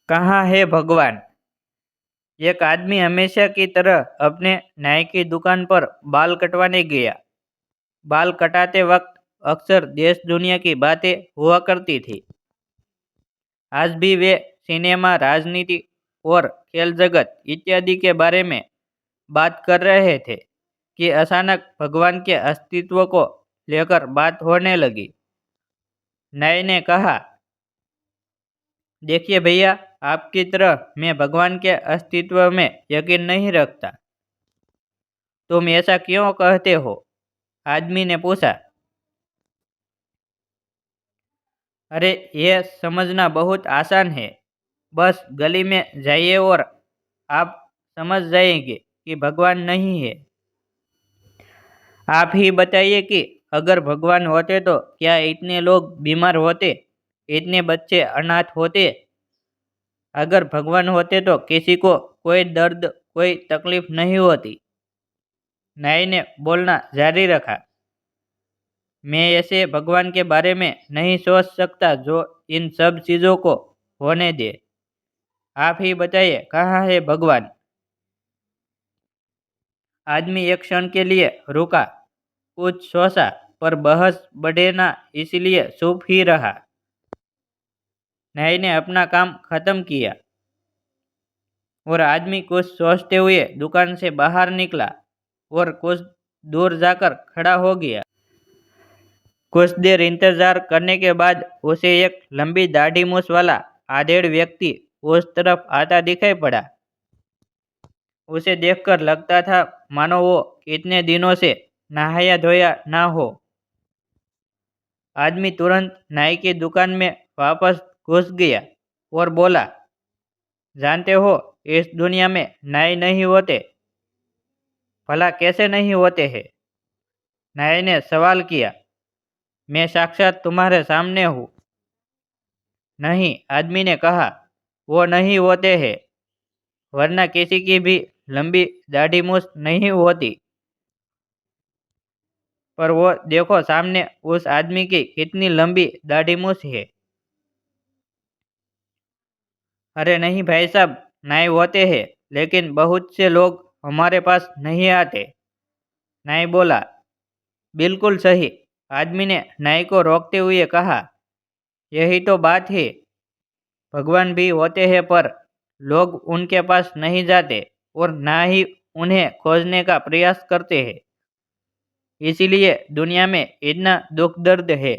कहाँ है भगवान। एक आदमी हमेशा की तरह अपने नाई की दुकान पर बाल कटवाने गया। बाल कटाते वक्त अक्सर देश दुनिया की बातें हुआ करती थी। आज भी वे सिनेमा, राजनीति और खेल जगत इत्यादि के बारे में बात कर रहे थे कि अचानक भगवान के अस्तित्व को लेकर बात होने लगी। नाई ने कहा, देखिए भैया, आपकी तरह मैं भगवान के अस्तित्व में यकीन नहीं रखता। तुम ऐसा क्यों कहते हो? आदमी ने पूछा। अरे, ये समझना बहुत आसान है। बस गली में जाइए और आप समझ जाएंगे कि भगवान नहीं है। आप ही बताइए कि अगर भगवान होते तो क्या इतने लोग बीमार होते, इतने बच्चे अनाथ होते? अगर भगवान होते तो किसी को कोई दर्द, कोई तकलीफ नहीं होती। नाई ने बोलना जारी रखा। मैं ऐसे भगवान के बारे में नहीं सोच सकता जो इन सब चीजों को होने दे। आप ही बताइए, कहाँ है भगवान? आदमी एक क्षण के लिए रुका, कुछ सोचा, पर बहस बढ़े ना इसलिए चुप ही रहा। नाई ने अपना काम खत्म किया और आदमी कुछ सोचते हुए दुकान से बाहर निकला और कुछ दूर जाकर खड़ा हो गया। कुछ देर इंतजार करने के बाद उसे एक लंबी दाढ़ी मूछ वाला आधेड़ व्यक्ति उस तरफ आता दिखाई पड़ा। उसे देखकर लगता था मानो वो कितने दिनों से नहाया धोया ना हो। आदमी तुरंत नाई की दुकान में वापस घुस गया और बोला, जानते हो, इस दुनिया में नाई नहीं होते। भला कैसे नहीं होते हैं? नाई ने सवाल किया। मैं साक्षात तुम्हारे सामने हूँ। नहीं, आदमी ने कहा, वो नहीं होते हैं, वरना किसी की भी लंबी दाढ़ी मूछ नहीं होती। पर वो देखो सामने, उस आदमी की कितनी लंबी दाढ़ी मूछ है। अरे नहीं भाई साहब, नाई होते हैं, लेकिन बहुत से लोग हमारे पास नहीं आते। नाई बोला। बिल्कुल सही, आदमी ने नाई को रोकते हुए कहा। यही तो बात है। भगवान भी होते हैं, पर लोग उनके पास नहीं जाते और ना ही उन्हें खोजने का प्रयास करते हैं। इसीलिए दुनिया में इतना दुख दर्द है।